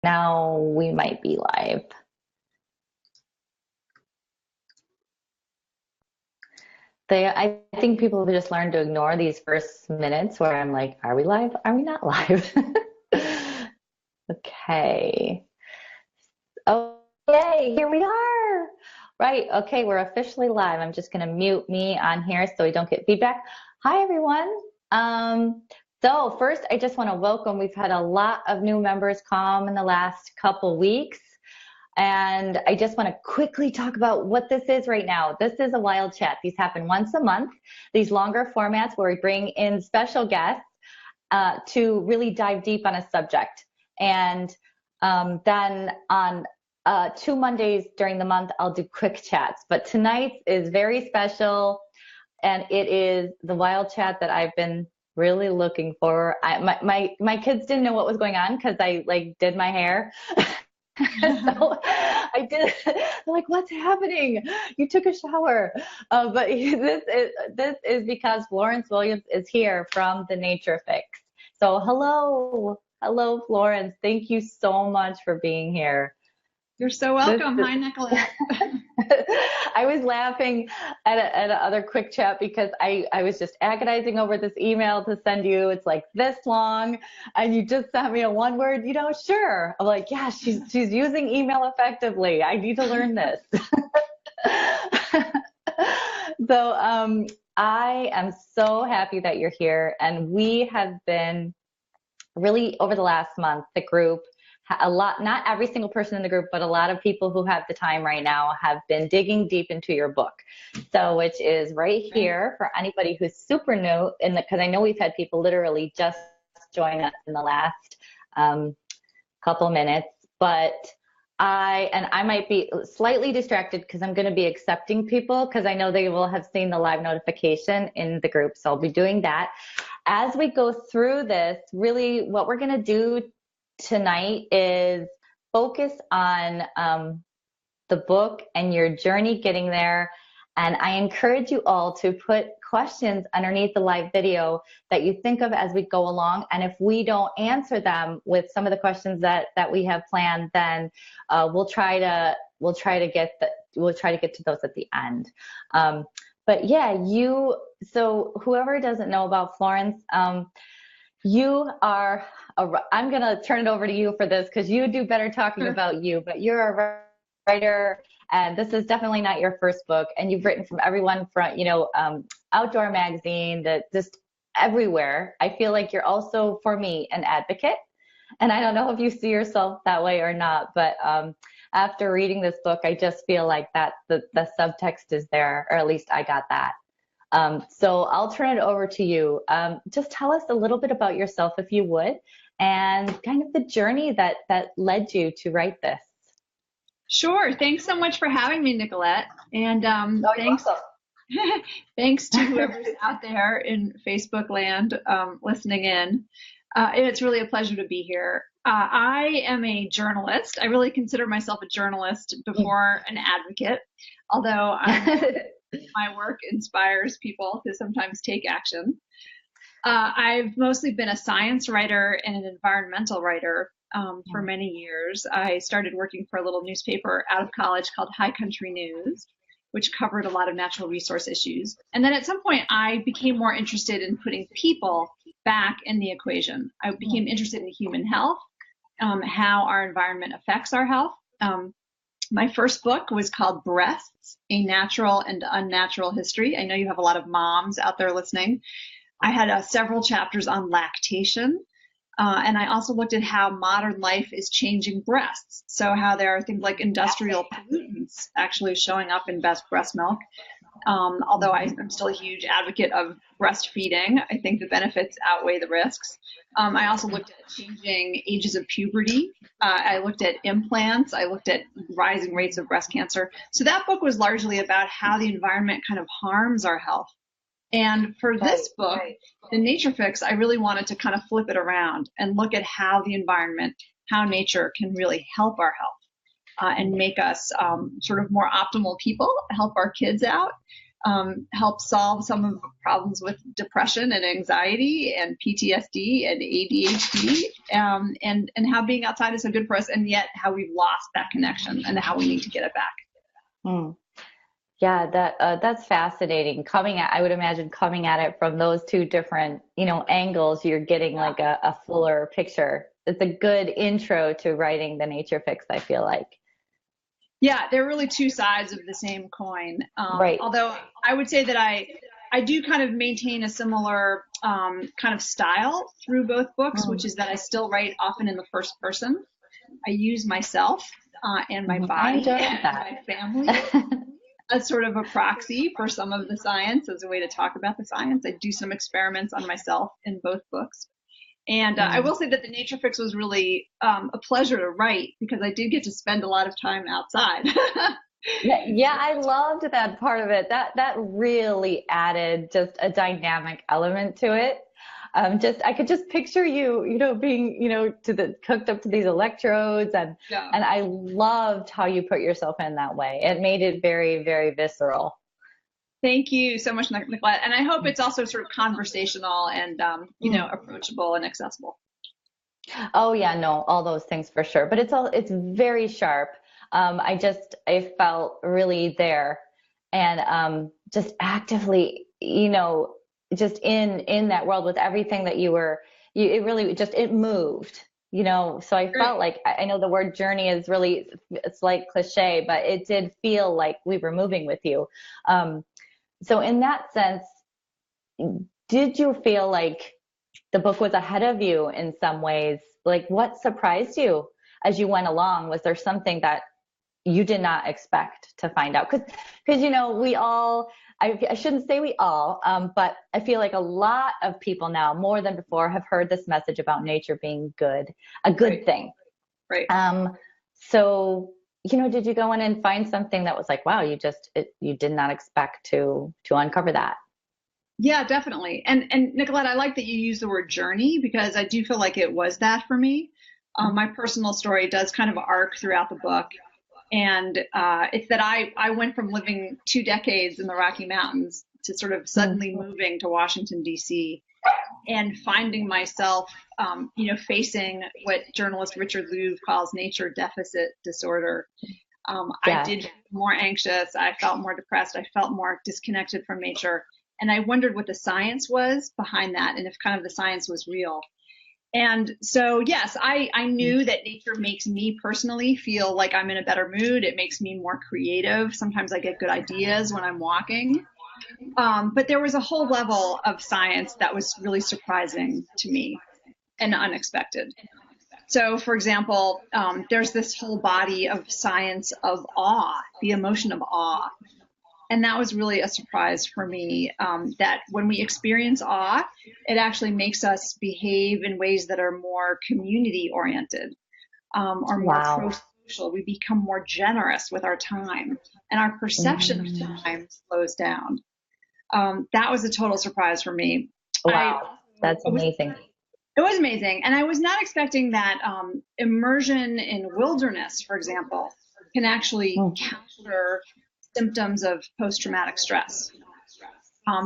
Now we might be live. I think people have just learned to ignore these first minutes where I'm like, are we live? Are we not live? Okay. Oh, yay, here we are. Right. Okay, we're officially live. I'm just going to mute me on here so we don't get feedback. Hi, everyone. So first, I just want to welcome, we've had a lot of new members come in the last couple weeks. And I just want to quickly talk about what this is right now. This is a wild chat. These happen once a month, these longer formats where we bring in special guests to really dive deep on a subject. And then on 2 Mondays during the month, I'll do quick chats. But tonight is very special, and it is the wild chat that I've been really looking for. My kids didn't know what was going on because I did my hair. So I did. They're like, what's happening? You took a shower. But this is because Florence Williams is here from the Nature Fix. So hello, Florence. Thank you so much for being here. You're so welcome. Hi, Nicolette. I was laughing at another quick chat because I was just agonizing over this email to send you. It's like this long, and you just sent me a one-word, sure. I'm like, yeah, she's using email effectively. I need to learn this. So I am so happy that you're here, and we have been really over the last month, the group, not every single person in the group, but a lot of people who have the time right now have been digging deep into your book. So, which is right here for anybody who's super new, because I know we've had people literally just join us in the last couple minutes, but I might be slightly distracted because I'm going to be accepting people because I know they will have seen the live notification in the group. So I'll be doing that. As we go through this, really what we're going to do tonight is focus on the book and your journey getting there. And I encourage you all to put questions underneath the live video that you think of as we go along. And if we don't answer them with some of the questions that we have planned, then we'll try to get to those at the end. But yeah, so whoever doesn't know about Florence, you are, I'm going to turn it over to you for this because you do better talking about you, but you're a writer, and this is definitely not your first book, and you've written from everyone from, Outdoor Magazine, that just everywhere. I feel like you're also, for me, an advocate, and I don't know if you see yourself that way or not, but after reading this book, I just feel like that the subtext is there, or at least I got that. So I'll turn it over to you. Just tell us a little bit about yourself, if you would, and kind of the journey that led you to write this. Sure. Thanks so much for having me, Nicolette. And thanks to whoever's out there in Facebook land listening in. It's really a pleasure to be here. I am a journalist. I really consider myself a journalist before an advocate, although my work inspires people to sometimes take action. I've mostly been a science writer and an environmental writer for many years. I started working for a little newspaper out of college called High Country News, which covered a lot of natural resource issues. And then at some point, I became more interested in putting people back in the equation. I became interested in human health, how our environment affects our health. My first book was called Breasts, A Natural and Unnatural History. I know you have a lot of moms out there listening. I had several chapters on lactation. And I also looked at how modern life is changing breasts. So how there are things like industrial pollutants actually showing up in breast milk. Although I'm still a huge advocate of breastfeeding, I think the benefits outweigh the risks. I also looked at changing ages of puberty. I looked at implants. I looked at rising rates of breast cancer. So that book was largely about how the environment kind of harms our health. And for this book, The Nature Fix, I really wanted to kind of flip it around and look at how the environment, how nature can really help our health and make us sort of more optimal people, help our kids out, help solve some of the problems with depression and anxiety and PTSD and ADHD, and how being outside is so good for us, and yet how we've lost that connection and how we need to get it back. Mm. Yeah, that's fascinating. I would imagine coming at it from those two different, angles, you're getting like a fuller picture. It's a good intro to writing the nature fix, I feel like. Yeah, they're really two sides of the same coin. Right. Although I would say that I do kind of maintain a similar kind of style through both books, which is that I still write often in the first person. I use myself and my body and my family as sort of a proxy for some of the science, as a way to talk about the science. I do some experiments on myself in both books. And I will say that the Nature Fix was really a pleasure to write, because I did get to spend a lot of time outside. Yeah, I loved that part of it. That really added just a dynamic element to it. I could just picture you, being, hooked up to these electrodes, and Yeah. and I loved how you put yourself in that way. It made it very, very visceral. Thank you so much, Nicolette. And I hope it's also sort of conversational and, approachable and accessible. Oh yeah, no, all those things for sure. But it's very sharp. I felt really there, and just actively, just in that world with everything that it really just, it moved, So I felt like, I know the word journey is really, it's like cliche, but it did feel like we were moving with you. So in that sense, did you feel like the book was ahead of you in some ways? Like, what surprised you as you went along? Was there something that you did not expect to find out? Because we all, I shouldn't say we all, but I feel like a lot of people now, more than before, have heard this message about nature being good, a good thing. Right. So, did you go in and find something that was like, wow, you did not expect to uncover that? Yeah, definitely. And Nicolette, I like that you use the word journey, because I do feel like it was that for me. My personal story does kind of arc throughout the book. And it's that I went from living 2 decades in the Rocky Mountains to sort of suddenly moving to Washington, D.C., and finding myself, facing what journalist Richard Louv calls nature deficit disorder. I did feel more anxious. I felt more depressed. I felt more disconnected from nature. And I wondered what the science was behind that, and if kind of the science was real. And so, yes, I knew that nature makes me personally feel like I'm in a better mood. It makes me more creative. Sometimes I get good ideas when I'm walking. But there was a whole level of science that was really surprising to me and unexpected. So, for example, there's this whole body of science of awe, the emotion of awe. And that was really a surprise for me, that when we experience awe, it actually makes us behave in ways that are more community oriented, or more pro-social. We become more generous with our time, and our perception of time slows down. That was a total surprise for me. Wow, that's amazing. It was amazing. And I was not expecting that immersion in wilderness, for example, can actually counter symptoms of post-traumatic stress,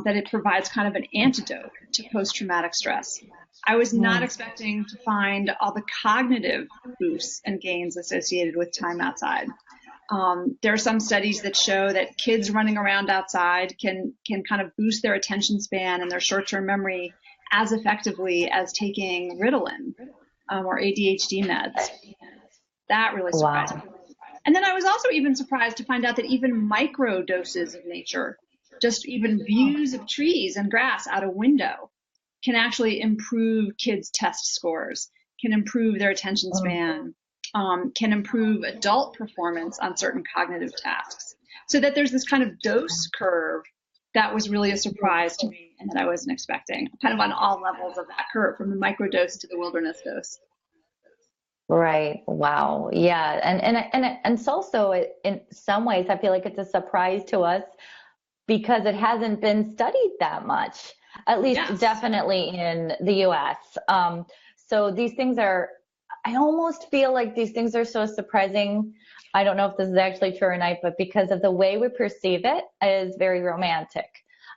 that it provides kind of an antidote to post-traumatic stress. I was not expecting to find all the cognitive boosts and gains associated with time outside. There are some studies that show that kids running around outside can kind of boost their attention span and their short-term memory as effectively as taking Ritalin or ADHD meds. That really surprised me. And then I was also even surprised to find out that even micro doses of nature, just even views of trees and grass out a window, can actually improve kids' test scores, can improve their attention span, can improve adult performance on certain cognitive tasks. So that there's this kind of dose curve that was really a surprise to me and that I wasn't expecting, kind of on all levels of that curve, from the microdose to the wilderness dose. Right. Wow. Yeah. And it's also, in some ways, I feel like it's a surprise to us because it hasn't been studied that much, at least definitely in the US. So these things I almost feel like these things are so surprising I don't know if this is actually true or not, but because of the way we perceive it is very romantic.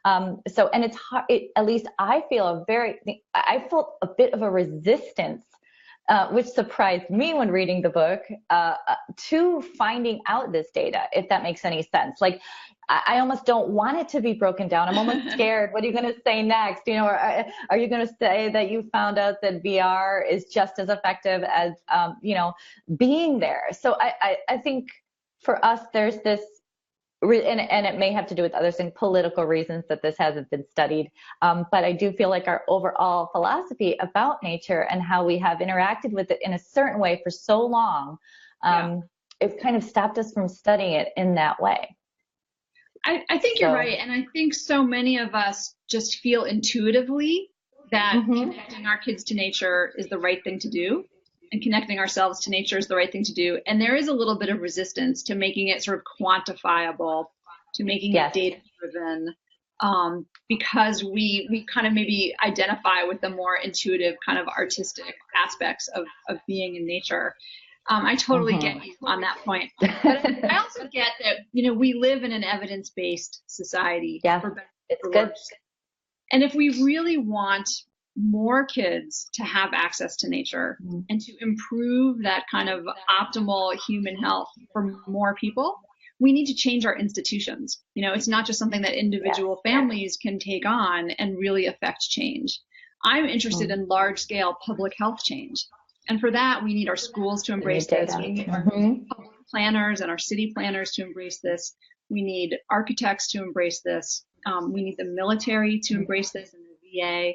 And it's hard, at least I felt a bit of a resistance, which surprised me when reading the book, to finding out this data, if that makes any sense. Like, I almost don't want it to be broken down. I'm almost scared. What are you going to say next? Or are you going to say that you found out that VR is just as effective as, being there? So I think for us, there's this, and it may have to do with other things, political reasons that this hasn't been studied. But I do feel like our overall philosophy about nature and how we have interacted with it in a certain way for so long, it kind of stopped us from studying it in that way. I think you're right. And I think so many of us just feel intuitively that connecting our kids to nature is the right thing to do, and connecting ourselves to nature is the right thing to do. And there is a little bit of resistance to making it sort of quantifiable, to making it data driven, because we kind of maybe identify with the more intuitive kind of artistic aspects of being in nature. I totally get you on that point. But I also get that, we live in an evidence-based society. Yeah, for better, it's for good. worse. And if we really want more kids to have access to nature and to improve that kind of optimal human health for more people, we need to change our institutions. It's not just something that individual families can take on and really affect change. I'm interested in large-scale public health change. And for that, we need our schools to embrace this. We need our public planners and our city planners to embrace this. We need architects to embrace this. We need the military to embrace this, and the VA.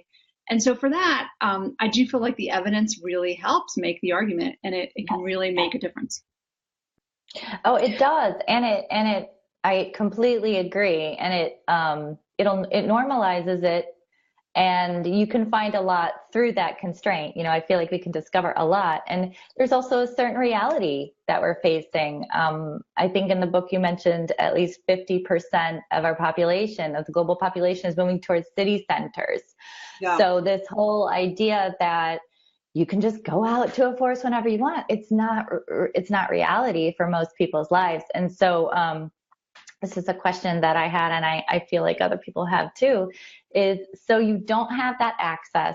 And so for that, I do feel like the evidence really helps make the argument, and it can really make a difference. Oh, it does. I completely agree. And it normalizes it. And you can find a lot through that constraint. I feel like we can discover a lot. And there's also a certain reality that we're facing. I think in the book you mentioned at least 50% of our population, of the global population, is moving towards city centers. Yeah. So this whole idea that you can just go out to a forest whenever you want, it's not reality for most people's lives. And so this is a question that I had, and I feel like other people have too, is so you don't have that access.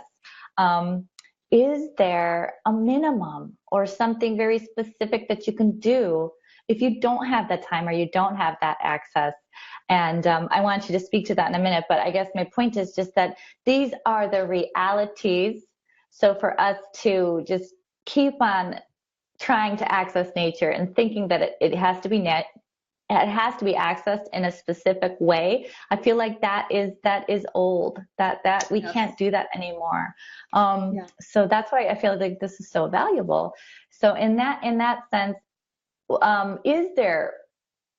Is there a minimum or something very specific that you can do if you don't have that time or you don't have that access? And I want you to speak to that in a minute, but I guess my point is just that these are the realities. So for us to just keep on trying to access nature and thinking that it has to be it has to be accessed in a specific way, I feel like that is old, that we can't do that anymore. So that's why I feel like this is so valuable. So in that sense, is there,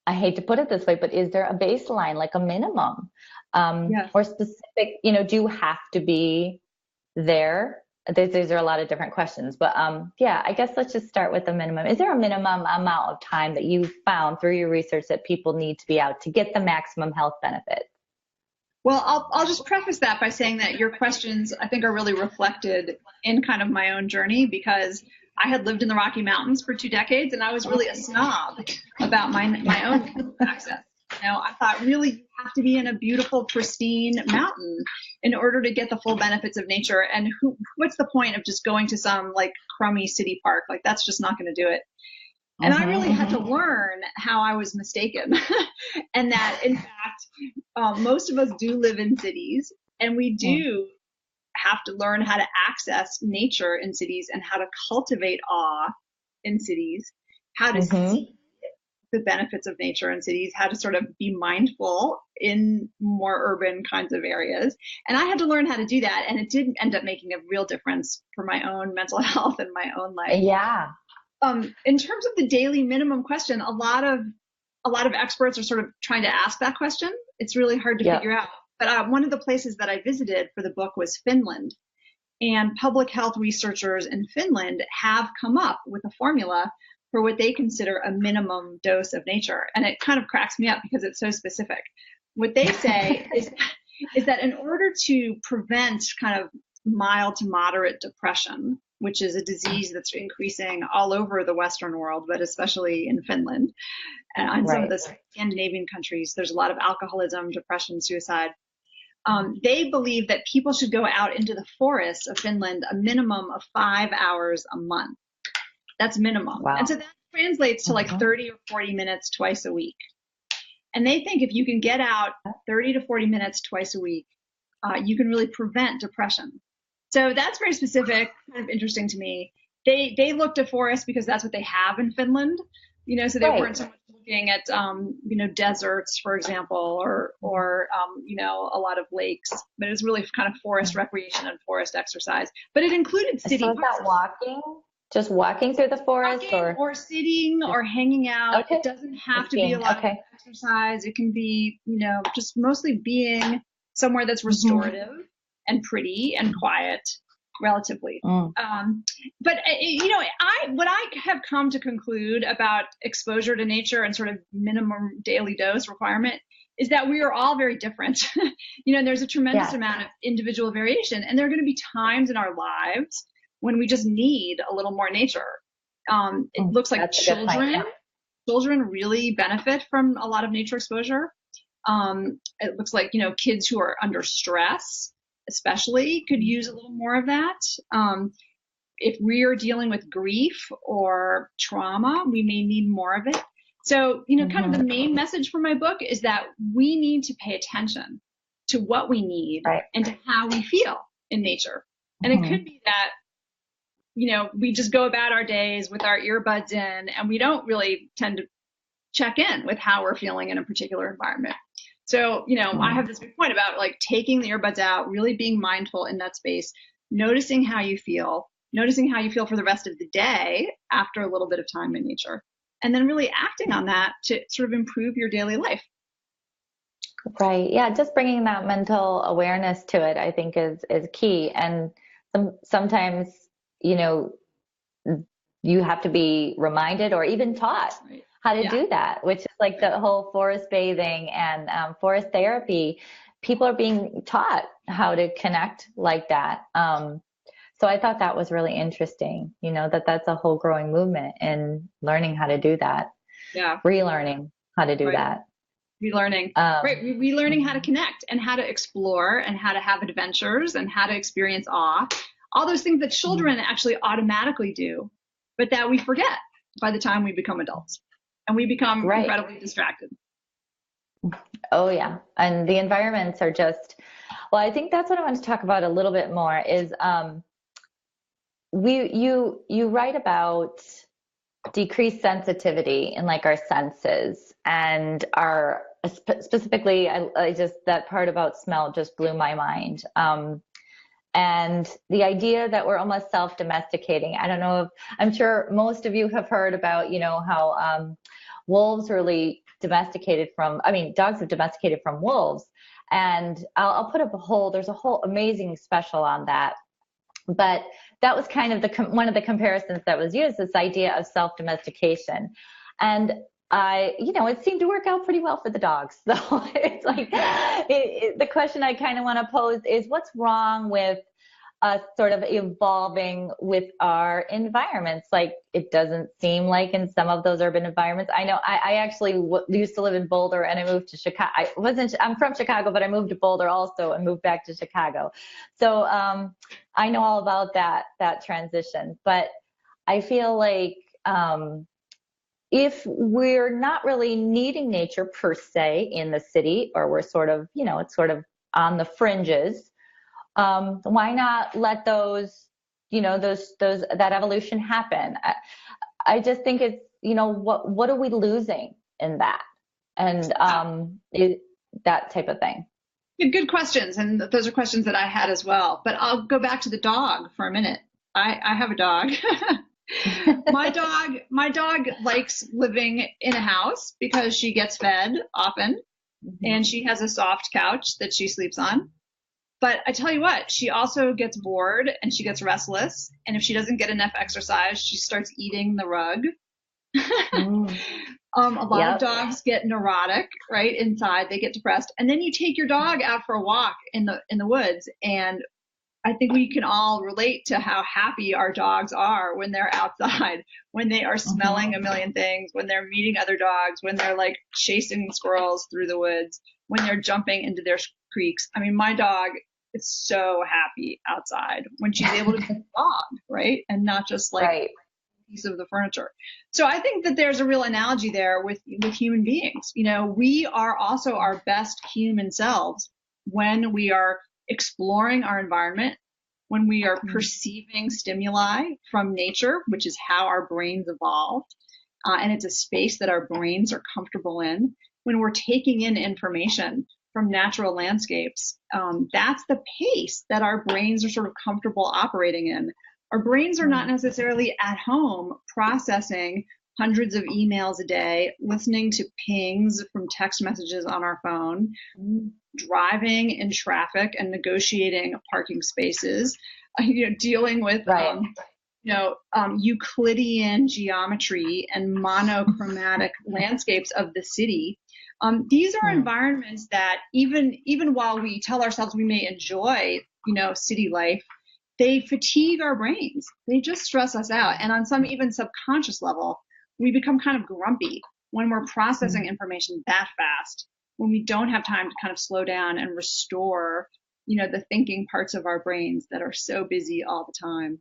I hate to put it this way, but is there a baseline, like a minimum, or specific, do you have to be there? These are a lot of different questions, but I guess let's just start with the minimum. Is there a minimum amount of time that you found through your research that people need to be out to get the maximum health benefit? Well, I'll just preface that by saying that your questions, I think, are really reflected in kind of my own journey, because I had lived in the Rocky Mountains for 2 decades, and I was really a snob about my own access. I thought really you have to be in a beautiful, pristine mountain in order to get the full benefits of nature. And what's the point of just going to some like crummy city park? Like, that's just not going to do it. And I really had to learn how I was mistaken. And that, in fact, most of us do live in cities, and we do have to learn how to access nature in cities and how to cultivate awe in cities, how to see the benefits of nature in cities, how to sort of be mindful in more urban kinds of areas. And I had to learn how to do that. And it did end up making a real difference for my own mental health and my own life. Yeah. In terms of the daily minimum question, a lot of experts are sort of trying to ask that question. It's really hard to figure out. But one of the places that I visited for the book was Finland. And public health researchers in Finland have come up with a formula for what they consider a minimum dose of nature. And it kind of cracks me up because it's so specific. What they say is that in order to prevent kind of mild to moderate depression, which is a disease that's increasing all over the Western world, but especially in Finland and in some of Right. the Scandinavian countries. There's a lot of alcoholism, depression, suicide. They believe that people should go out into the forests of Finland a minimum of 5 hours a month. That's minimum. Wow. And so that translates to like 30 or 40 minutes twice a week. And they think if you can get out 30 to 40 minutes twice a week, you can really prevent depression. So that's very specific, kind of interesting to me. They looked at forests because that's what they have in Finland, so they weren't so much looking at, deserts, for example, or a lot of lakes, but it was really kind of forest recreation and forest exercise. But it included city So is parks. that walking? Just walking through the forest, or sitting or hanging out. Okay. It doesn't have to be a lot of exercise. It can be, just mostly being somewhere that's restorative and pretty and quiet, relatively. But what I have come to conclude about exposure to nature and sort of minimum daily dose requirement is that we are all very different. There's a tremendous amount of individual variation, and there are going to be times in our lives when we just need a little more nature. It looks like children really benefit from a lot of nature exposure. It looks like, kids who are under stress, especially, could use a little more of that. If we are dealing with grief or trauma, we may need more of it. So, kind of the main message from my book is that we need to pay attention to what we need and to how we feel in nature. And it could be that, we just go about our days with our earbuds in, and we don't really tend to check in with how we're feeling in a particular environment. So, I have this big point about like taking the earbuds out, really being mindful in that space, noticing how you feel for the rest of the day after a little bit of time in nature, and then really acting on that to sort of improve your daily life. Right. Yeah. Just bringing that mental awareness to it, I think is key. And sometimes, you have to be reminded or even taught how to do that, which is like the whole forest bathing and forest therapy. People are being taught how to connect like that. So I thought that was really interesting, that's a whole growing movement in learning how to do that. Yeah. Relearning how to do that. Relearning. Relearning how to connect and how to explore and how to have adventures and how to experience awe. All those things that children actually automatically do, but that we forget by the time we become adults. And we become incredibly distracted. Oh, yeah. And the environments are I think that's what I want to talk about a little bit more is you write about decreased sensitivity in like our senses and our specifically, I just, that part about smell just blew my mind. And the idea that we're almost self-domesticating. I don't know I'm sure most of you have heard about, how wolves really dogs have domesticated from wolves. And I'll put up there's a whole amazing special on that. But that was kind of one of the comparisons that was used, this idea of self-domestication. And it seemed to work out pretty well for the dogs. So it's like, the question I kind of want to pose is what's wrong with us sort of evolving with our environments? Like, it doesn't seem like in some of those urban environments. I know I actually used to live in Boulder and I moved to Chicago. I'm from Chicago, but I moved to Boulder also and moved back to Chicago. So I know all about that transition. But I feel like if we're not really needing nature per se in the city, or we're sort of, it's sort of on the fringes, why not let that evolution happen? I just think it's, what are we losing in that? And that type of thing. Good questions. And those are questions that I had as well. But I'll go back to the dog for a minute. I have a dog. My dog likes living in a house because she gets fed often, and she has a soft couch that she sleeps on. But I tell you what, she also gets bored and she gets restless. And if she doesn't get enough exercise, she starts eating the rug. A lot of dogs get neurotic, right? Inside, they get depressed. And then you take your dog out for a walk in the woods, and I think we can all relate to how happy our dogs are when they're outside, when they are smelling a million things, when they're meeting other dogs, when they're like chasing squirrels through the woods, when they're jumping into their creeks. I mean, my dog is so happy outside when she's able to be a dog, right? And not just like Right. a piece of the furniture. So I think that there's a real analogy there with human beings. You know, we are also our best human selves when we are exploring our environment, when we are perceiving stimuli from nature, which is how our brains evolved, and it's a space that our brains are comfortable in, when we're taking in information from natural landscapes, that's the pace that our brains are sort of comfortable operating in. Our brains are not necessarily at home processing hundreds of emails a day, listening to pings from text messages on our phone, driving in traffic and negotiating parking spaces, dealing with Right. Euclidean geometry and monochromatic landscapes of the city. These are environments that even while we tell ourselves we may enjoy, city life, they fatigue our brains. They just stress us out. And on some even subconscious level, we become kind of grumpy when we're processing information that fast, when we don't have time to kind of slow down and restore, the thinking parts of our brains that are so busy all the time.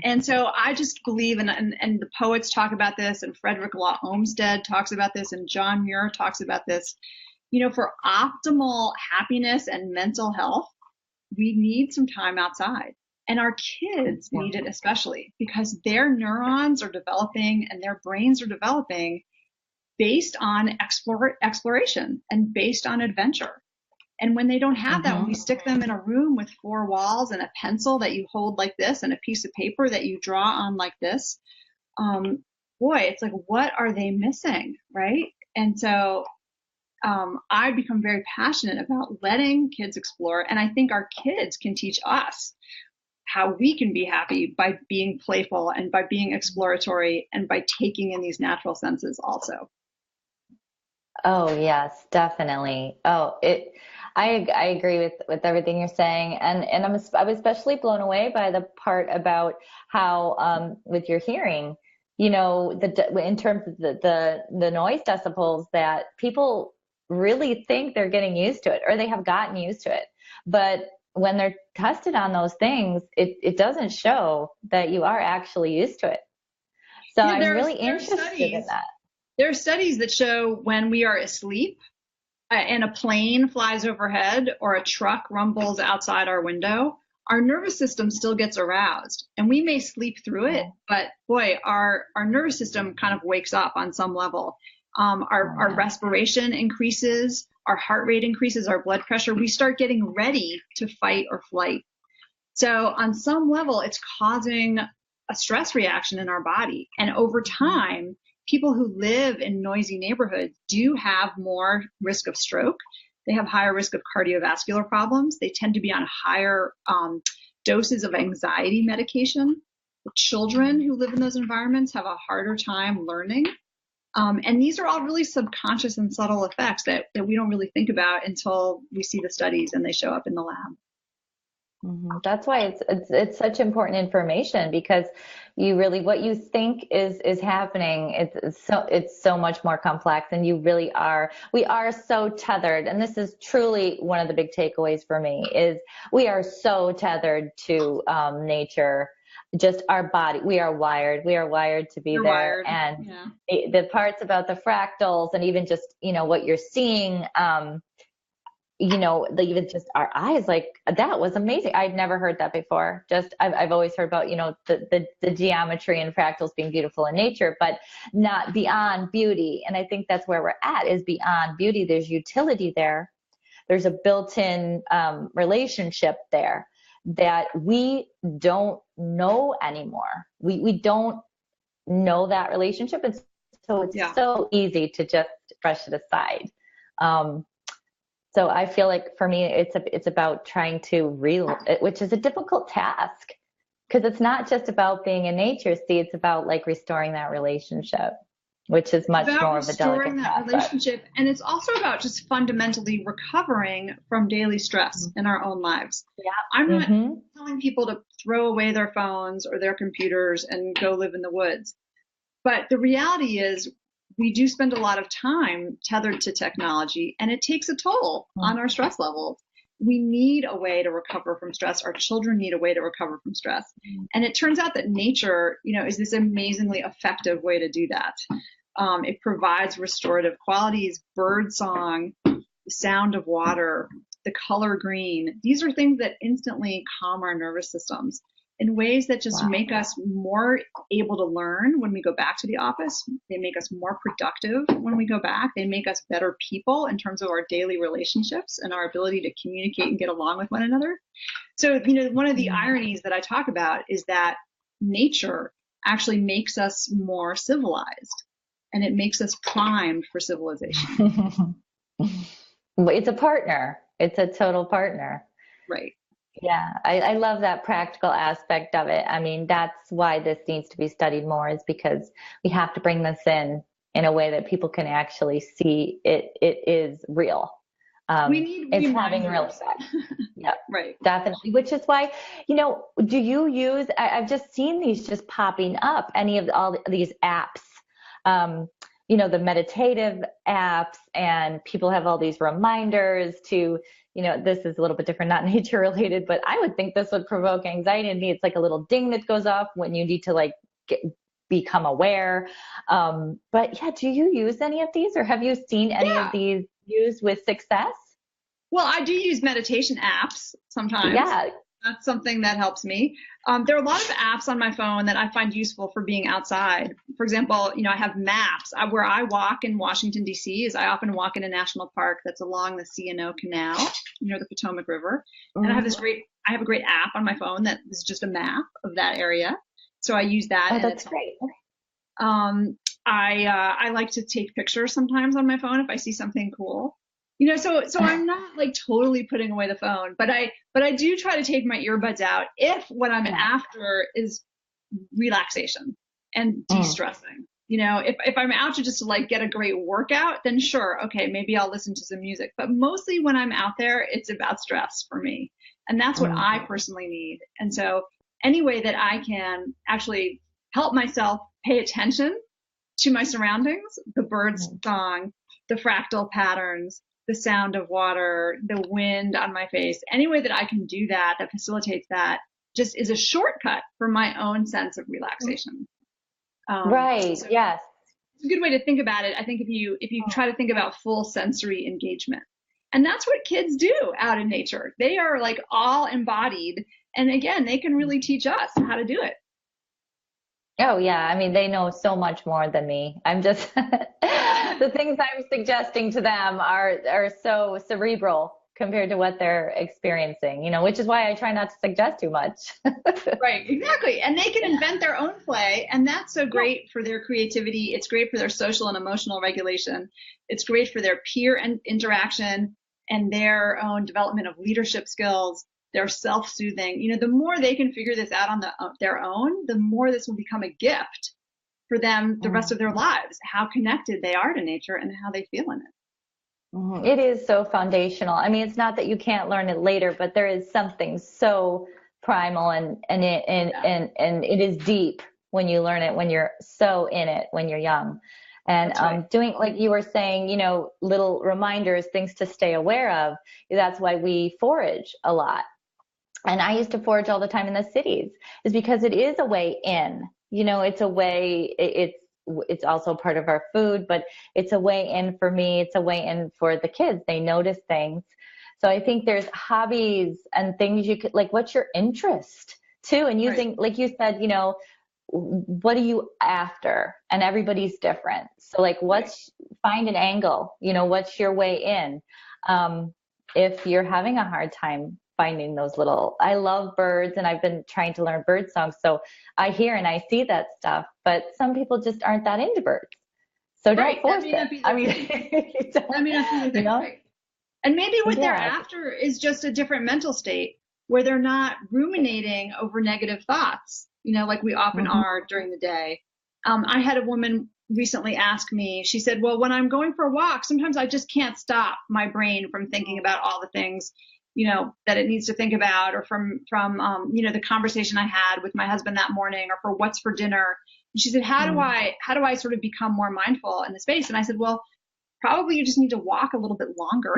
And so I just believe, and the poets talk about this, and Frederick Law Olmsted talks about this, and John Muir talks about this, for optimal happiness and mental health, we need some time outside. And our kids need it especially because their neurons are developing and their brains are developing based on exploration and based on adventure. And when they don't have that, when we stick them in a room with four walls and a pencil that you hold like this and a piece of paper that you draw on like this, boy, it's like, what are they missing, right? And so I become very passionate about letting kids explore. And I think our kids can teach us how we can be happy by being playful and by being exploratory and by taking in these natural senses also. Oh, yes, definitely. I agree with everything you're saying, and I was especially blown away by the part about how with your hearing, in terms of the noise decibels, that people really think they're getting used to it or they have gotten used to it, but when they're tested on those things, it doesn't show that you are actually used to it. So I'm really interested in that. There are studies that show when we are asleep and a plane flies overhead or a truck rumbles outside our window, our nervous system still gets aroused. And we may sleep through it, but boy, our nervous system kind of wakes up on some level. Our respiration increases, our heart rate increases, our blood pressure. We start getting ready to fight or flight. So on some level, it's causing a stress reaction in our body. And over time, people who live in noisy neighborhoods do have more risk of stroke. They have higher risk of cardiovascular problems. They tend to be on higher doses of anxiety medication. The children who live in those environments have a harder time learning. And these are all really subconscious and subtle effects that we don't really think about until we see the studies and they show up in the lab. That's why it's such important information, because what you think is happening, it's so much more complex, and we are so tethered. And this is truly one of the big takeaways for me, is we are so tethered to nature. Just our body, we are wired to be there. And the parts about the fractals and even just, what you're seeing, even just our eyes, like that was amazing. I'd never heard that before. I've always heard about, the geometry and fractals being beautiful in nature, but not beyond beauty. And I think that's where we're at, is beyond beauty. There's utility there. There's a built-in relationship there that we don't know anymore. We don't know that relationship. And so it's so easy to just brush it aside. So I feel like for me, it's about trying to which is a difficult task, because it's not just about being in nature. See, it's about like restoring that relationship. which is It's much about more of a delicate restoring that process. relationship. And it's also about just fundamentally recovering from daily stress in our own lives. Yeah. I'm not Mm-hmm. telling people to throw away their phones or their computers and go live in the woods. But the reality is, we do spend a lot of time tethered to technology, and it takes a toll on our stress levels. We need a way to recover from stress. Our children need a way to recover from stress. And it turns out that nature, is this amazingly effective way to do that. It provides restorative qualities, bird song, the sound of water, the color green. These are things that instantly calm our nervous systems in ways that just make us more able to learn when we go back to the office. They make us more productive when we go back. They make us better people in terms of our daily relationships and our ability to communicate and get along with one another. So, one of the ironies that I talk about is that nature actually makes us more civilized, and it makes us primed for civilization. It's a partner. It's a total partner. Right. Yeah, I love that practical aspect of it. I mean, that's why this needs to be studied more, is because we have to bring this in a way that people can actually see it is real. We need it's reminders. having real effect. Yeah, right. Definitely. Which is why, do you use, I've just seen these just popping up, any of all these apps, the meditative apps, and people have all these reminders to, this is a little bit different, not nature related, but I would think this would provoke anxiety in me. It's like a little ding that goes off when you need to become aware. But yeah, do you use any of these, or have you seen any of these used with success? Well, I do use meditation apps sometimes. Yeah. That's something that helps me. There are a lot of apps on my phone that I find useful for being outside. For example, I have maps. Where I walk in Washington, D.C., is I often walk in a national park that's along the C&O Canal near the Potomac River. And I have a great app on my phone that is just a map of that area. So I use that. Oh, that's great. I like to take pictures sometimes on my phone if I see something cool. So I'm not totally putting away the phone, but I do try to take my earbuds out if what I'm after is relaxation and de-stressing. If I'm out to just get a great workout, then sure, okay, maybe I'll listen to some music. But mostly when I'm out there, it's about stress for me, and that's what I personally need. And so any way that I can actually help myself pay attention to my surroundings, the bird's song, the fractal patterns, the sound of water, the wind on my face, any way that I can do that facilitates that, just is a shortcut for my own sense of relaxation. Right. So yes. It's a good way to think about it. I think if you try to think about full sensory engagement, and that's what kids do out in nature. They are all embodied. And again, they can really teach us how to do it. Oh, yeah. I mean, they know so much more than me. I'm just, the things I'm suggesting to them are so cerebral compared to what they're experiencing, which is why I try not to suggest too much. Right, exactly. And they can invent their own play, and that's so great for their creativity. It's great for their social and emotional regulation. It's great for their peer interaction and their own development of leadership skills. They're self-soothing. The more they can figure this out on their own, the more this will become a gift for them the rest of their lives, how connected they are to nature and how they feel in it. It is so foundational. I mean, it's not that you can't learn it later, but there is something so primal and it is deep when you learn it, when you're so in it, when you're young. And doing, like you were saying, little reminders, things to stay aware of. That's why we forage a lot. And I used to forage all the time in the cities, is because it is a way in. It's a way, it's also part of our food, but it's a way in for me. It's a way in for the kids. They notice things. So I think there's hobbies and things you could, what's your interest too? And using, like you said, what are you after? And everybody's different. So find an angle, what's your way in? If you're having a hard time finding those I love birds, and I've been trying to learn bird songs. So I hear and I see that stuff, but some people just aren't that into birds. So don't force it. I mean, right. And maybe what they're after is just a different mental state where they're not ruminating over negative thoughts, like we often are during the day. I had a woman recently ask me, she said, well, when I'm going for a walk, sometimes I just can't stop my brain from thinking about all the things, that it needs to think about, or from the conversation I had with my husband that morning, or for what's for dinner. And she said, how do I sort of become more mindful in the space? And I said, well, probably you just need to walk a little bit longer.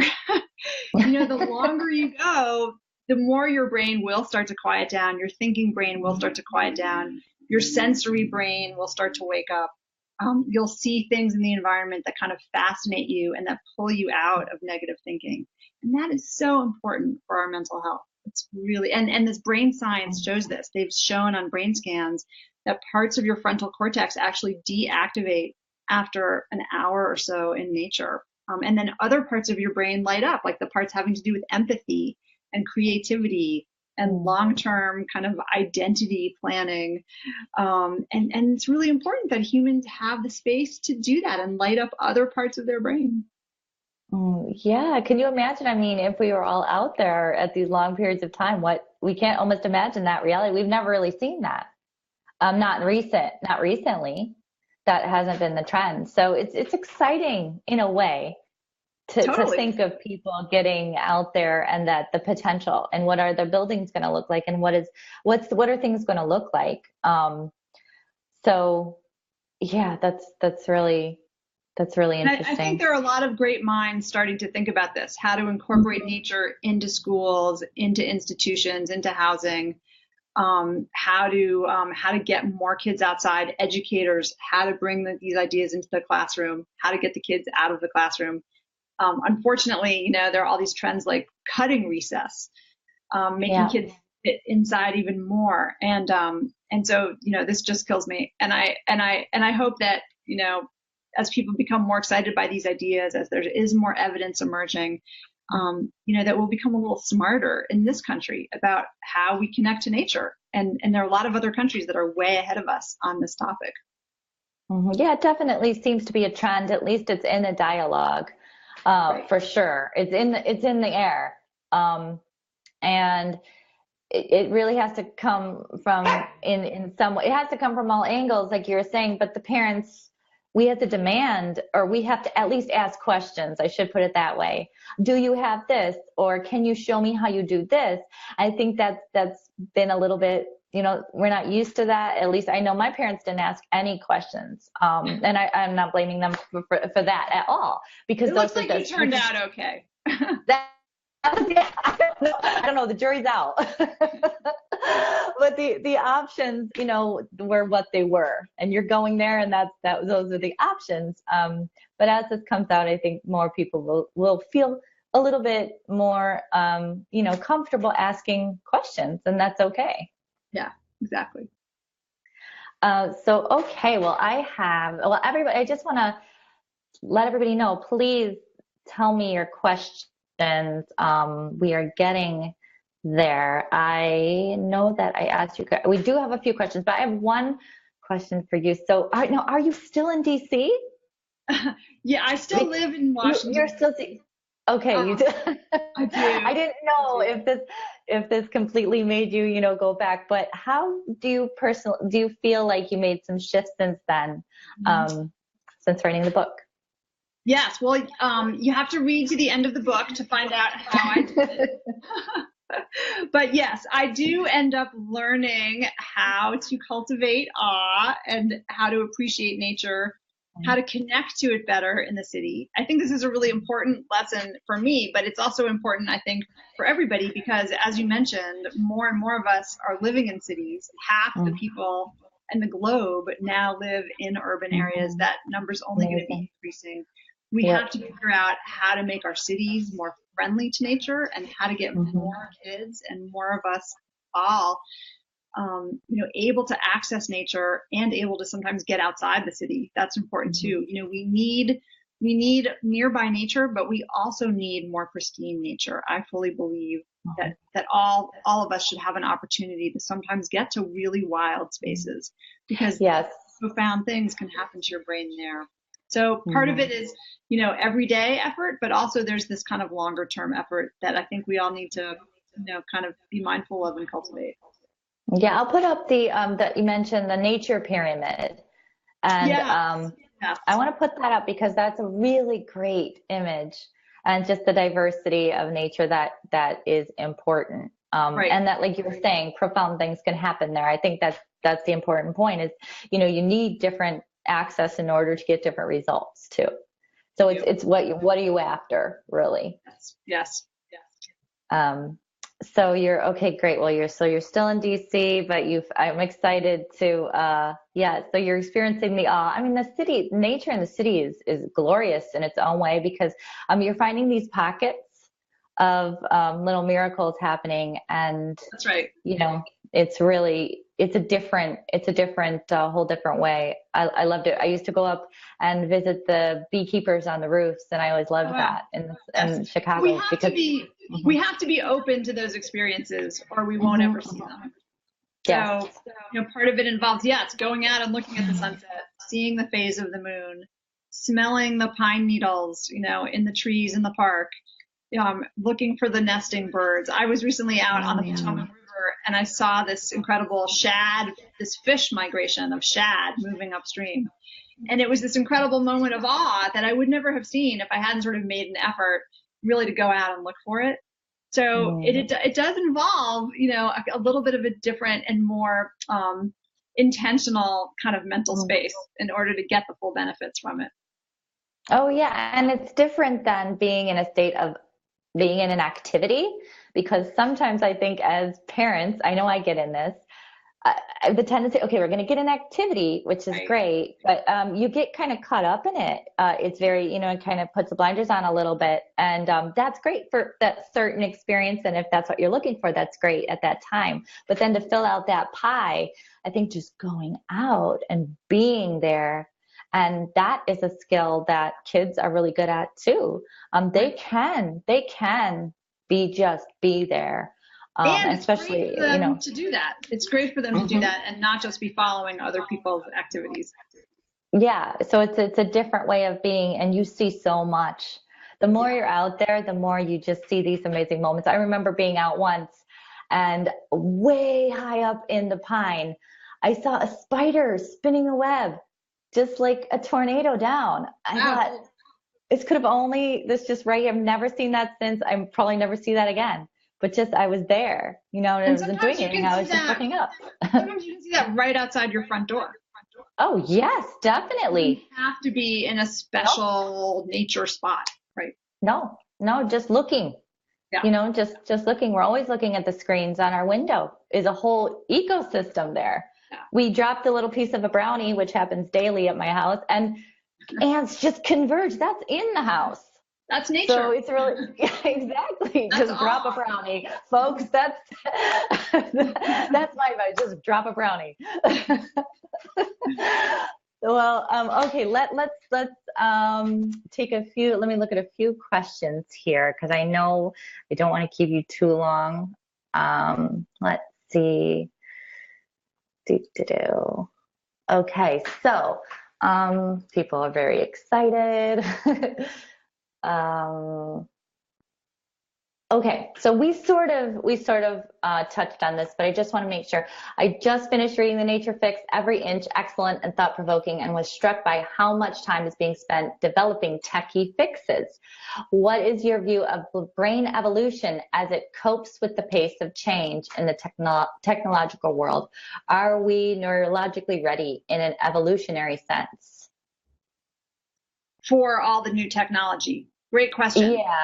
The longer you go, the more your brain will start to quiet down. Your thinking brain will start to quiet down. Your sensory brain will start to wake up. You'll see things in the environment that kind of fascinate you and that pull you out of negative thinking. And that is so important for our mental health. It's really, and this brain science shows this. They've shown on brain scans that parts of your frontal cortex actually deactivate after an hour or so in nature. And then other parts of your brain light up, like the parts having to do with empathy and creativity and long-term kind of identity planning. And it's really important that humans have the space to do that and light up other parts of their brain. Yeah. Can you imagine? I mean, if we were all out there at these long periods of time, we can't almost imagine that reality. We've never really seen that. Not recently. That hasn't been the trend. So it's exciting in a way to think of people getting out there, and that the potential, and what are the buildings going to look like, and what are things going to look like. So yeah, that's really interesting. I think there are a lot of great minds starting to think about this, how to incorporate nature into schools, into institutions, into housing. How to get more kids outside, educators, how to bring these ideas into the classroom, how to get the kids out of the classroom. Unfortunately, there are all these trends like cutting recess, making kids sit inside even more, and so this just kills me. And I hope that as people become more excited by these ideas, as there is more evidence emerging, that we'll become a little smarter in this country about how we connect to nature. And there are a lot of other countries that are way ahead of us on this topic. Yeah, it definitely seems to be a trend. At least it's in the dialogue, Right. for sure. It's in the air. And it really has to come from in some way. It has to come from all angles, like you were saying, but the parents, we have to demand, or we have to at least ask questions. I should put it that way. Do you have this? Or can you show me how you do this? I think that's been a little bit, we're not used to that. At least I know my parents didn't ask any questions. And I'm not blaming them for that at all. Because it looks like you turned out okay. I don't know, the jury's out. But the options, were what they were, and you're going there, and those are the options. But as this comes out, I think more people will feel a little bit more, comfortable asking questions, and that's okay. Yeah, exactly. Okay, well, everybody, I just want to let everybody know, please tell me your questions. We are getting there. I know that I asked you, we do have a few questions, but I have one question for you. So are you still in DC? Yeah, I still live in Washington. You're still, okay, you do. I do. I didn't know if this completely made you, go back, but how do you feel like you made some shifts since then, since writing the book? Yes, well, you have to read to the end of the book to find out how I did it. But yes, I do end up learning how to cultivate awe and how to appreciate nature, how to connect to it better in the city. I think this is a really important lesson for me, but it's also important, I think, for everybody, because as you mentioned, more and more of us are living in cities. Half the people in the globe now live in urban areas. That number's only going to be increasing. We have to figure out how to make our cities more friendly to nature, and how to get more kids and more of us all, able to access nature and able to sometimes get outside the city. That's important too. We need nearby nature, but we also need more pristine nature. I fully believe that all of us should have an opportunity to sometimes get to really wild spaces, because profound things can happen to your brain there. So part of it is, everyday effort, but also there's this kind of longer term effort that I think we all need to, kind of be mindful of and cultivate. Yeah, I'll put up that you mentioned the nature pyramid. And Yes. Yes. I want to put that up because that's a really great image, and just the diversity of nature that is important. Right. And that, like you were saying, profound things can happen there. I think that's the important point is, you need different access in order to get different results too. So You. it's what are you after, really? Yes. Yes. Yes. Um, so you're okay, great. Well, you're still in DC, but I'm excited to, yeah. So you're experiencing the awe. I mean, the city, nature in the city is glorious in its own way because, you're finding these pockets of, little miracles happening, and That's right. you know, it's a different, whole different way. I loved it. I used to go up and visit the beekeepers on the roofs, and I always Oh, loved wow. that Yes. in We Chicago have to because. be we Mhm, have to be open to those experiences or we won't mhm, ever see mhm. them. Yes. So, part of it involves, yes, going out and looking at the sunset, seeing the phase of the moon, smelling the pine needles, in the trees in the park, looking for the nesting birds. I was recently out on the Potomac Mm. River and I saw this incredible shad, this fish migration of shad moving upstream. And it was this incredible moment of awe that I would never have seen if I hadn't sort of made an effort really to go out and look for it. So Mm. it does involve, a little bit of a different and more intentional kind of mental Mm. space in order to get the full benefits from it. Oh, yeah. And it's different than being in a state of being in an activity, because sometimes I think as parents, I know I get in this, the tendency, okay, we're going to get an activity, which is Right. great, but you get kind of caught up in it. It's very, it kind of puts the blinders on a little bit. And that's great for that certain experience. And if that's what you're looking for, that's great at that time. But then to fill out that pie, I think just going out and being there. And that is a skill that kids are really good at too. They Right. can be there. And it's great Especially, for them to do that. It's great for them to do Mhm. that and not just be following other people's activities. Yeah, so it's a different way of being, and you see so much. The more Yeah. you're out there, the more you just see these amazing moments. I remember being out once, and way high up in the pine, I saw a spider spinning a web, just like a tornado down. I thought, Wow. this just right here. I've never seen that since. I'm probably never see that again. But just I was there, and I And wasn't doing anything. I was just looking up. sometimes you can see that right outside your front door. Oh, yes, You don't definitely. have to be in a No, special nature spot, right? no, just looking. Yeah. Just looking. We're always looking at the screens on our window. Is a whole ecosystem there. Yeah. We dropped a little piece of a brownie, which happens daily at my house, and ants just converge. That's in the house. That's So nature. it's really, yeah, exactly. That's Just drop a awe. brownie, folks. That's my advice. Just drop a brownie. Well, okay. Take a few. Let me look at a few questions here because I know I don't want to keep you too long. Let's see. Do, do, do. Okay, so people are very excited. um, Okay, so we sort of touched on this, but I just want to make sure. I just finished reading The Nature Fix, every inch excellent and thought-provoking, and was struck by how much time is being spent developing techie fixes. What is your view of brain evolution as it copes with the pace of change in the technological world? Are we neurologically ready in an evolutionary sense? For all the new technology? Great question. Yeah.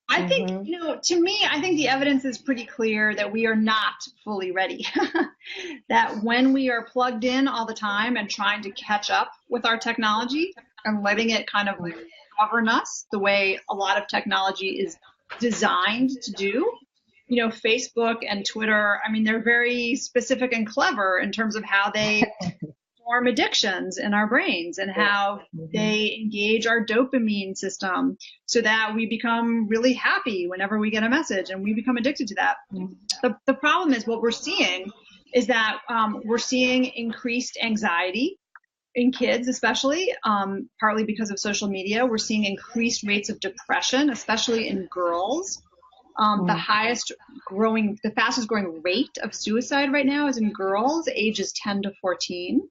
I think, Mm-hmm. to me, I think the evidence is pretty clear that we are not fully ready. That when we are plugged in all the time and trying to catch up with our technology and letting it kind of govern us the way a lot of technology is designed to do, Facebook and Twitter, I mean, they're very specific and clever in terms of how they form addictions in our brains and how Mm-hmm. they engage our dopamine system so that we become really happy whenever we get a message and we become addicted to that. The problem is what we're seeing is that we're seeing increased anxiety in kids, especially partly because of social media. We're seeing increased rates of depression, especially in girls. The fastest growing rate of suicide right now is in girls ages 10 to 14.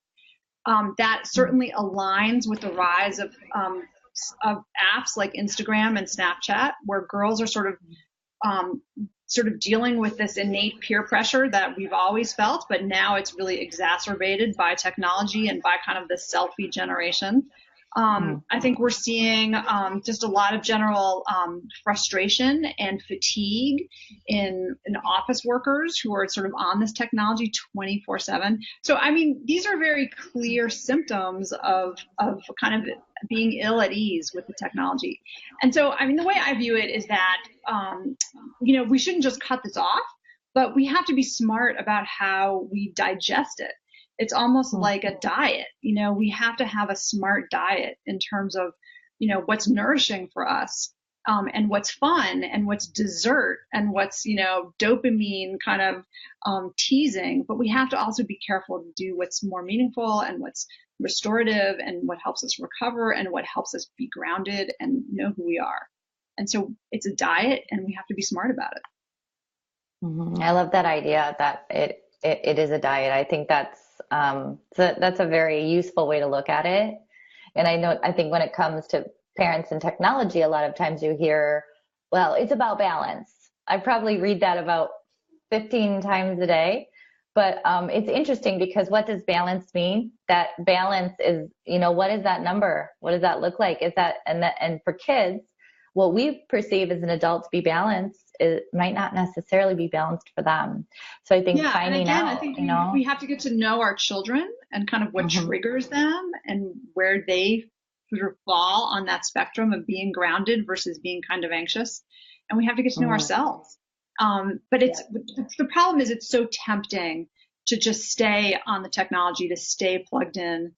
that certainly aligns with the rise of apps like Instagram and Snapchat, where girls are sort of dealing with this innate peer pressure that we've always felt, but now it's really exacerbated by technology and by kind of the selfie generation. I think we're seeing just a lot of general frustration and fatigue in office workers who are sort of on this technology 24/7. So, I mean, these are very clear symptoms of kind of being ill at ease with the technology. And so, I mean, the way I view it is that, we shouldn't just cut this off, but we have to be smart about how we digest it. It's almost like a diet. We have to have a smart diet in terms of, what's nourishing for us, and what's fun and what's dessert and what's, dopamine kind of teasing. But we have to also be careful to do what's more meaningful and what's restorative and what helps us recover and what helps us be grounded and know who we are. And so it's a diet and we have to be smart about it. I love that idea that it is a diet. I think that's a very useful way to look at it. And I think when it comes to parents and technology, a lot of times you hear, well, it's about balance. I probably read that about 15 times a day. But it's interesting because what does balance mean? That balance is, what is that number? What does that look like? Is that, and for kids, what we perceive as an adult to be balanced, it might not necessarily be balanced for them. So I think finding out, I think we have to get to know our children and kind of what triggers them and where they sort of fall on that spectrum of being grounded versus being kind of anxious. And we have to get to know ourselves. But the problem is it's so tempting to just stay on the technology, to stay plugged in.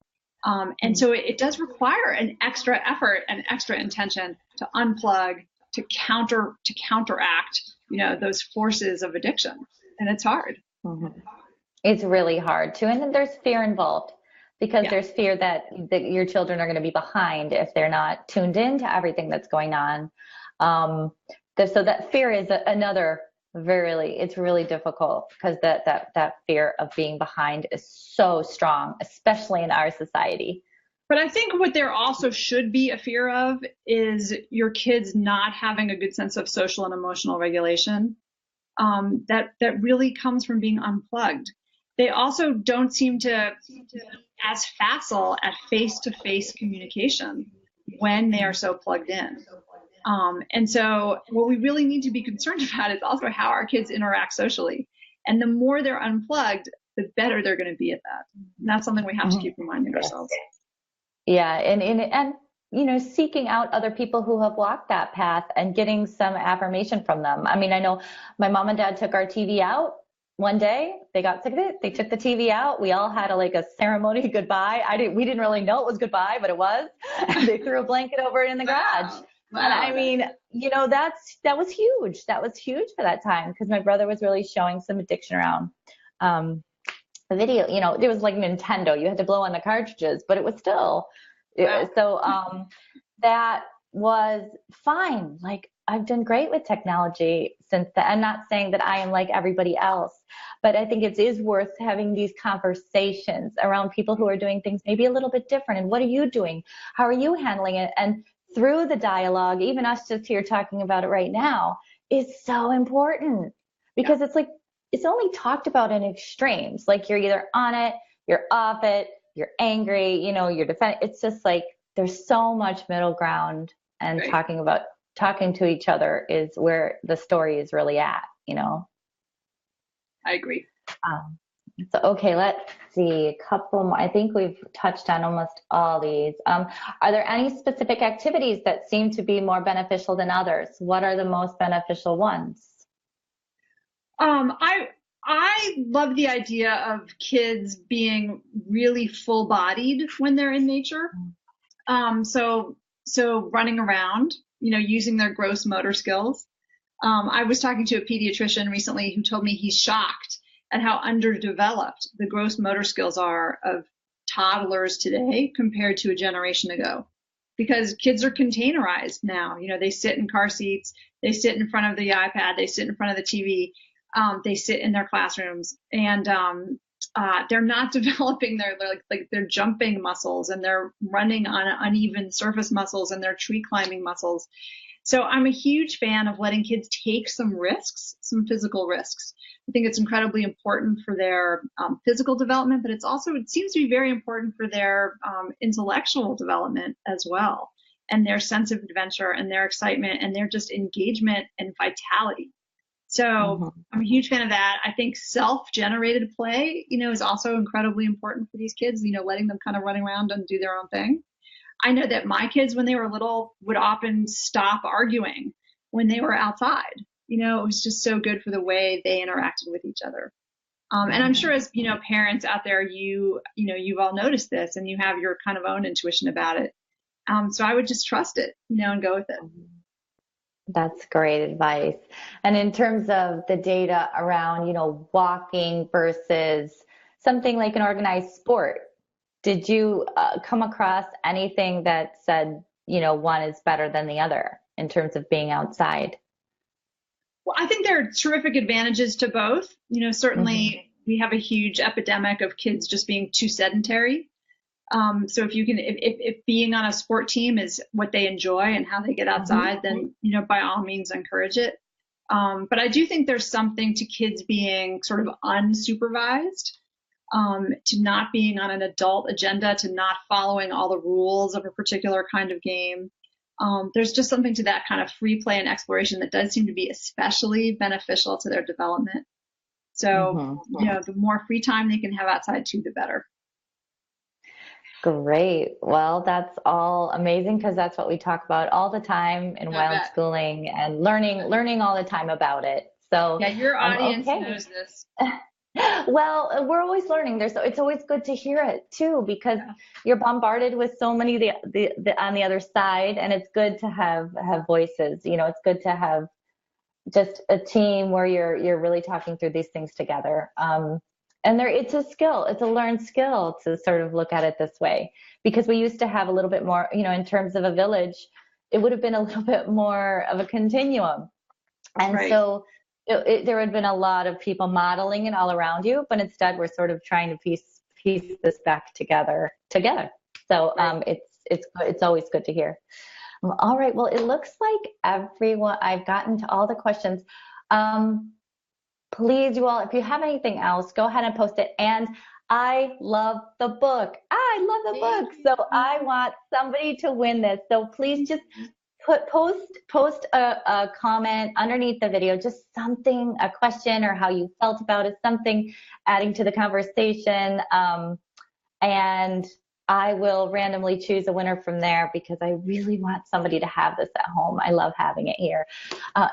And so it does require an extra effort and extra intention to unplug, to counteract, those forces of addiction. And it's hard. It's really hard too. And then there's fear involved because there's fear that your children are going to be behind if they're not tuned into everything that's going on. So that fear is another it's really difficult because that fear of being behind is so strong, especially in our society. But I think what there also should be a fear of is your kids not having a good sense of social and emotional regulation. That really comes from being unplugged. They also don't seem to be as facile at face-to-face communication when they are so plugged in. And so what we really need to be concerned about is also how our kids interact socially. And the more they're unplugged, the better they're going to be at that. And that's something we have to keep reminding ourselves. Yeah. And seeking out other people who have walked that path and getting some affirmation from them. I mean, I know my mom and dad took our TV out one day. They got sick of it. They took the TV out. We all had a ceremony goodbye. We didn't really know it was goodbye, but it was. They threw a blanket over it in the garage. Wow. And I mean, that was huge. That was huge for that time because my brother was really showing some addiction around the video. It was like Nintendo. You had to blow on the cartridges, but it was still. Wow. So that was fine. Like I've done great with technology since then. I'm not saying that I am like everybody else, but I think it is worth having these conversations around people who are doing things maybe a little bit different. And what are you doing? How are you handling it? And through the dialogue, even us just here talking about it right now, is so important because it's only talked about in extremes. Like you're either on it, you're off it, you're angry, you're defending. It's just like there's so much middle ground, and talking to each other is where the story is really at. I agree. So, okay, let's see a couple more. I think we've touched on almost all these. Are there any specific activities that seem to be more beneficial than others? What are the most beneficial ones? I love the idea of kids being really full-bodied when they're in nature. So running around, using their gross motor skills. I was talking to a pediatrician recently who told me he's shocked at how underdeveloped the gross motor skills are of toddlers today compared to a generation ago. Because kids are containerized now. They sit in car seats, they sit in front of the iPad, they sit in front of the TV, they sit in their classrooms. And they're not developing their their jumping muscles, and they're running on uneven surface muscles, and their tree climbing muscles. So I'm a huge fan of letting kids take some risks, some physical risks. I think it's incredibly important for their physical development, but it seems to be very important for their intellectual development as well, and their sense of adventure and their excitement and their just engagement and vitality. So I'm a huge fan of that. I think self-generated play, is also incredibly important for these kids, letting them kind of run around and do their own thing. I know that my kids, when they were little, would often stop arguing when they were outside. It was just so good for the way they interacted with each other. And I'm sure as, parents out there, you've all noticed this, and you have your kind of own intuition about it. So I would just trust it, and go with it. That's great advice. And in terms of the data around, walking versus something like an organized sport, did you come across anything that said, one is better than the other in terms of being outside? Well, I think there are terrific advantages to both. Certainly we have a huge epidemic of kids just being too sedentary. So if being on a sport team is what they enjoy and how they get outside, then, by all means encourage it. But I do think there's something to kids being sort of unsupervised, to not being on an adult agenda, to not following all the rules of a particular kind of game. There's just something to that kind of free play and exploration that does seem to be especially beneficial to their development. So, the more free time they can have outside too, the better. Great. Well, that's all amazing, because that's what we talk about all the time in wild schooling, and learning all the time about it. So yeah, your audience knows this. Well, we're always learning. It's always good to hear it too, because you're bombarded with so many the on the other side, and it's good to have voices. It's good to have just a team where you're really talking through these things together. And it's a skill. It's a learned skill to sort of look at it this way, because we used to have a little bit more, in terms of a village, it would have been a little bit more of a continuum. And so there would have been a lot of people modeling it all around you, but instead we're sort of trying to piece this back together. So it's always good to hear. All right. Well, it looks like I've gotten to all the questions. Please, you all, if you have anything else, go ahead and post it. And I love the book. So I want somebody to win this. So please just post a comment underneath the video, just something, a question, or how you felt about it, something adding to the conversation. And I will randomly choose a winner from there, because I really want somebody to have this at home. I love having it here.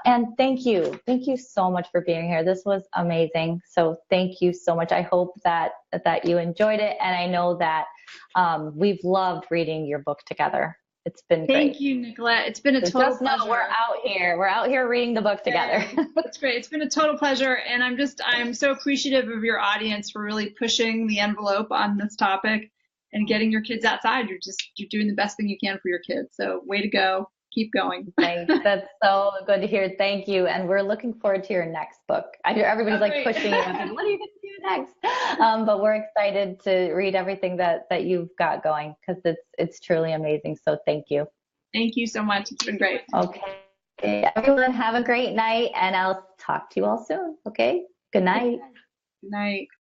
And thank you so much for being here. This was amazing. So thank you so much. I hope that you enjoyed it. And I know that we've loved reading your book together. It's been great. Thank you, Nicolette. It's been a total pleasure. We're out here reading the book together. That's great. It's been a total pleasure. And I'm so appreciative of your audience for really pushing the envelope on this topic and getting your kids outside. You're doing the best thing you can for your kids. So way to go. Keep going. Thanks. That's so good to hear. Thank you. And we're looking forward to your next book. I hear everybody's like pushing you. Like, what are you going to do next? But we're excited to read everything that you've got going, because it's truly amazing. So thank you. Thank you so much. It's been great. Okay. Everyone have a great night, and I'll talk to you all soon. Okay. Good night. Good night.